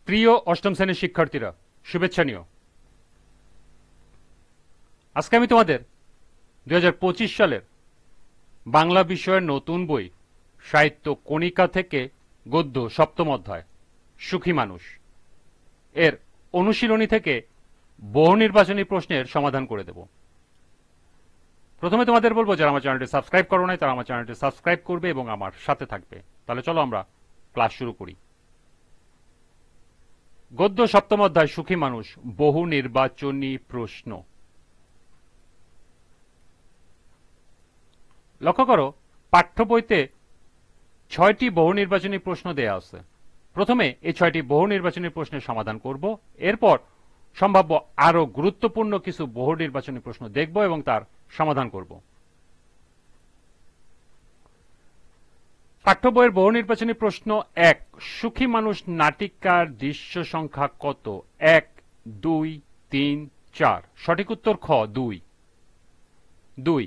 প্রিয় অষ্টম শ্রেণীর শিক্ষার্থীরা, শুভেচ্ছা নিও। আজকে আমি তোমাদের 2025 সালের বাংলা বিষয়ের নতুন বই সাহিত্য কণিকা থেকে গদ্য সপ্তম অধ্যায় সুখী মানুষ এর অনুশীলনী থেকে বহু নির্বাচনী প্রশ্নের সমাধান করে দেব। প্রথমে তোমাদের বলবো, যারা আমার চ্যানেলটি সাবস্ক্রাইব করো নাই তারা আমার চ্যানেলটি সাবস্ক্রাইব করবে এবং আমার সাথে থাকবে। তাহলে চলো আমরা ক্লাস শুরু করি। গদ্য সপ্তম অধ্যায় সুখী মানুষ, বহু নির্বাচনী প্রশ্ন। লক্ষ্য করো, পাঠ্য বইতে 6টি বহু নির্বাচনী প্রশ্ন দেয়া আছে। প্রথমে এই 6টি বহু নির্বাচনী প্রশ্নের সমাধান করব, এরপর সম্ভাব্য আরো গুরুত্বপূর্ণ কিছু বহু নির্বাচনী প্রশ্ন দেখব এবং তার সমাধান করব। পাঠ্য বইয়ের বহু নির্বাচনী প্রশ্ন 1, সুখী মানুষ নাটিকার দৃশ্য সংখ্যা কত? 1, 2, 3, 4। সঠিক উত্তর খ 2। 2,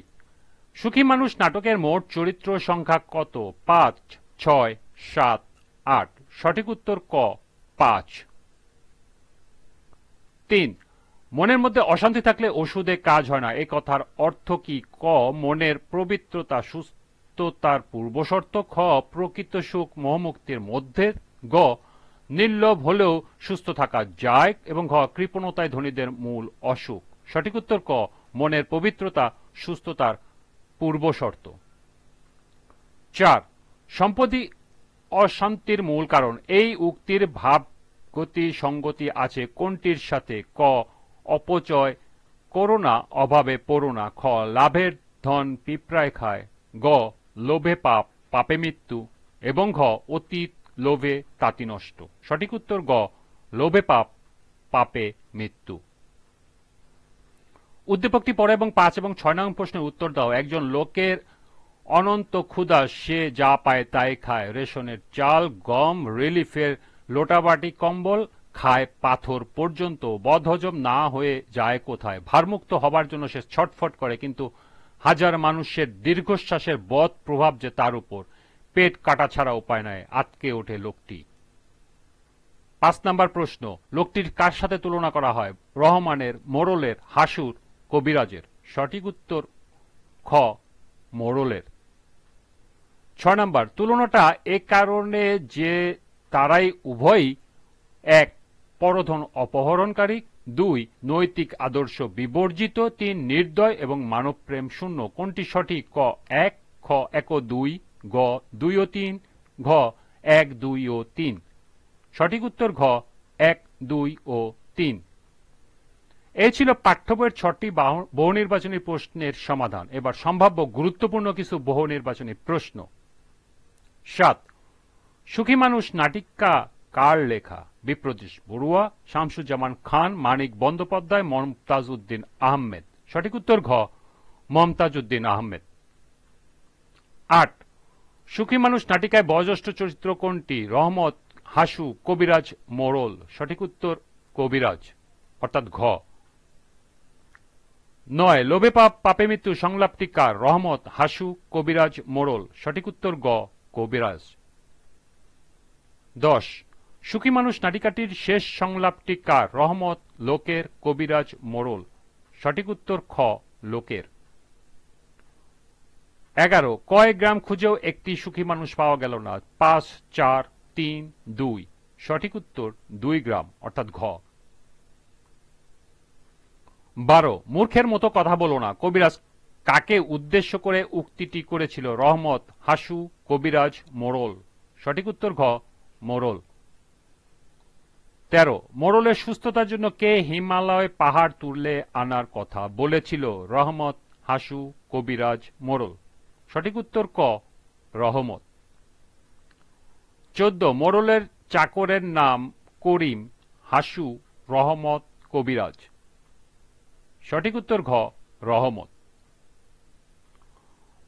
সুখী মানুষ নাটকের মোট চরিত্র সংখ্যা কত? 5, 6, 7, 8। সঠিক উত্তর ক 5। 3, মনের মধ্যে অশান্তি থাকলে ওষুধে কাজ হয় না, এই কথার অর্থ কি? ক, মনের পবিত্রতা সুস্থতার পূর্বশর্ত। খ, প্রকৃত সুখ মোহমুক্তির মধ্যে। গ, নির্লোভ হলেও সুস্থ থাকা যায়। এবং ঘ, কৃপণতায় ধনীদের মূল অসুখ। সঠিক উত্তর ক, মনের পবিত্রতা সুস্থতার পূর্বশর্ত। 4, সম্পত্তি অশান্তির মূল কারণ, এই উক্তির ভাব গতি সঙ্গতি আছে কোনটির সাথে? ক, অপচয় করো না, অভাবে পড়ো না। খ, লাভের ধন পিঁপড়ায় খায়। গ, লোভে পাপ, পাপে মৃত্যু। এবং ঘ, অতীত লোভে তাঁতি নষ্ট। সঠিক উত্তর গ, লোভে পাপ, পাপে মৃত্যু। উদ্দীপকটি পড়ো এবং 5 এবং 6 নং প্রশ্নের উত্তর দাও। একজন লোকের অনন্ত ক্ষুধা, সে যা পায় তাই খায়। রেশনের চাল, গম, রিলিফের লোটাবাটি কম্বল, খায় পাথর পর্যন্ত। বদহজম না হয়ে যায় কোথায়? ভারমুক্ত হবার জন্য সে ছটফট করে, কিন্তু হাজার মানুষের দীর্ঘশ্বাসের বদ প্রভাব যে তার উপর। পেট কাটা ছাড়া উপায় নাই, আটকে ওঠে লোকটি। 5 নম্বর প্রশ্ন, লোকটির কার সাথে তুলনা করা হয়? রহমানের, মোড়লের, হাসুর, কবিরাজের। সঠিক উত্তর খ, মোড়লের। 6 নম্বর, তুলনাটা এ কারণে যে তারাই উভয়ই 1, পরধন অপহরণকারী। 2, নৈতিক আদর্শ বিবর্জিত। 3, নির্দয় এবং মানবপ্রেম শূন্য। কোনটি সঠিক? ক 1, খ 1 ও 2, গ 2 ও 3, ঘ 1, 2 ও 3। সঠিক উত্তর ঘ 1, 2 ও 3। এই ছিল পাঠ্য বইয়ের 6টি বহু নির্বাচনী প্রশ্নের সমাধান। এবার সম্ভাব্য গুরুত্বপূর্ণ কিছু বহু নির্বাচনী প্রশ্ন। 7, সুখী মানুষ নাটিকা কার লেখা? বিপ্রতীশ বড়ুয়া, শামসুজ্জামান খান, মানিক বন্দ্যোপাধ্যায়, মমতাজ উদ্দিন আহমেদ। সঠিক উত্তর ঘ, মমতাজ উদ্দিন আহমেদ। 8, সুখী মানুষ নাটিকায় বয়োজ্যেষ্ঠ চরিত্র কোনটি? রহমত, হাসু, কবিরাজ, মোড়ল। সঠিক উত্তর কবিরাজ অর্থাৎ ঘ। 9, লোভে পাপ পাপে মৃত্যু সংলাপটি কার? রহমত, হাসু, কবিরাজ, মোড়ল। সঠিক উত্তর গ, কবিরাজ। 10, সুখী মানুষ নাটিকাটির শেষ সংলাপটি কার? রহমত, লোকের, কবিরাজ, মোড়ল। সঠিক উত্তর খ, লোকের। 11, কয়েক গ্রাম খুঁজেও একটি সুখী মানুষ পাওয়া গেল না। 5, 4, 3, 2। সঠিক উত্তর 2 গ্রাম অর্থাৎ ঘ। 12, মূর্খের মতো কথা বলো না, কবিরাজ কাকে উদ্দেশ্য করে উক্তিটি করেছিল? রহমত, হাসু, কবিরাজ, মোড়ল। সঠিক উত্তর ঘ, মোড়ল। 13, মোড়লের সুস্থতার জন্য কে হিমালয় পাহাড় তুলে আনার কথা বলেছিল? রহমত, হাসু, কবিরাজ, মোড়ল। সঠিক উত্তর ক, রহমত। 14, মোড়লের চাকরের নাম করিম, হাসু, রহমত, কবিরাজ। সঠিক উত্তর ঘ, রহমত।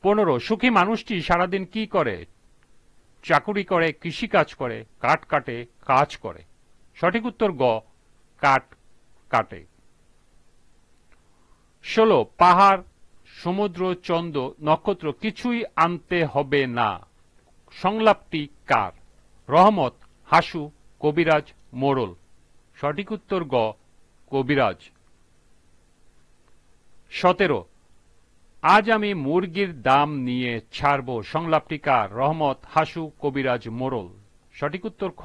15, সুখী মানুষটি সারাদিন কি করে? চাকুরি করে, কৃষিকাজ করে, কাঠ কাটে, কাজ করে। সঠিক উত্তর গ, কাঠ কাটে। 16, পাহাড়, সমুদ্র, চন্দ্র, নক্ষত্র কিছুই আনতে হবে না সংলাপটি কার? রহমত, হাসু, কবিরাজ, মোড়ল। সঠিক উত্তর গ কবিরাজ। 17 আজ আমি মুরগির দাম নিয়ে ছাড়ব সংলাপটি কার? রহমত, হাসু, কবিরাজ, মোড়ল। সঠিক উত্তর খ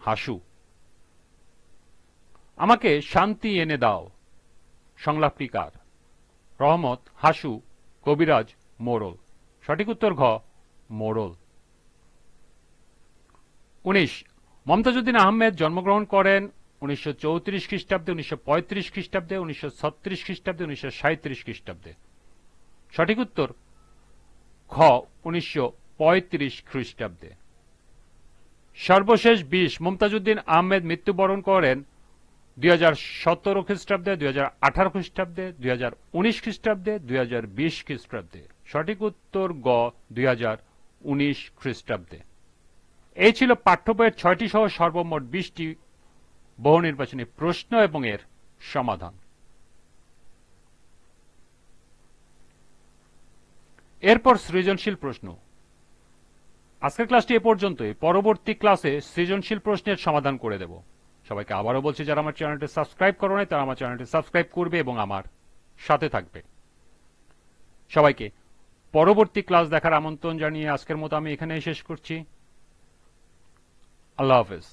হাসু। আমাকে শান্তি এনে দাও সংলাপটি কার? রহমত, হাসু, কবিরাজ, মোড়ল। সঠিক উত্তর ঘ মোড়ল। 19 মমতাজউদ্দিন আহমেদ জন্মগ্রহণ করেন 1934 খ্রিস্টাব্দে, 1935 খ্রিস্টাব্দে, 1936 খ্রিস্টাব্দে, 1937 খ্রিস্টাব্দে। সঠিক উত্তর খ 1935 খ্রিস্টাব্দে। সর্বশেষ 20 মমতাজউদ্দিন আহমেদ মৃত্যুবরণ করেন 2017 খ্রিস্টাব্দে, 2018 খ্রিস্টাব্দে, 2019 খ্রিস্টাব্দে, 2020 খ্রিস্টাব্দে। সঠিক উত্তর গ 2019 খ্রিস্টাব্দে। এই ছিল পাঠ্য বইয়ের 6টি সহ সর্বমোট 20টি বহু নির্বাচনী প্রশ্ন এবং এর সমাধান। এরপর সৃজনশীল প্রশ্ন। আজকের ক্লাসটি এ পর্যন্তই। পরবর্তী ক্লাসে সৃজনশীল প্রশ্নের সমাধান করে দেব। সবাইকে আবারও বলছি, যারা আমার চ্যানেলটি সাবস্ক্রাইব করো নাই তারা আমার চ্যানেলটি সাবস্ক্রাইব করবে এবং আমার সাথে থাকবে। সবাইকে পরবর্তী ক্লাস দেখার আমন্ত্রণ জানিয়ে আজকের মতো আমি এখানেই শেষ করছি। আল্লাহ হাফেজ।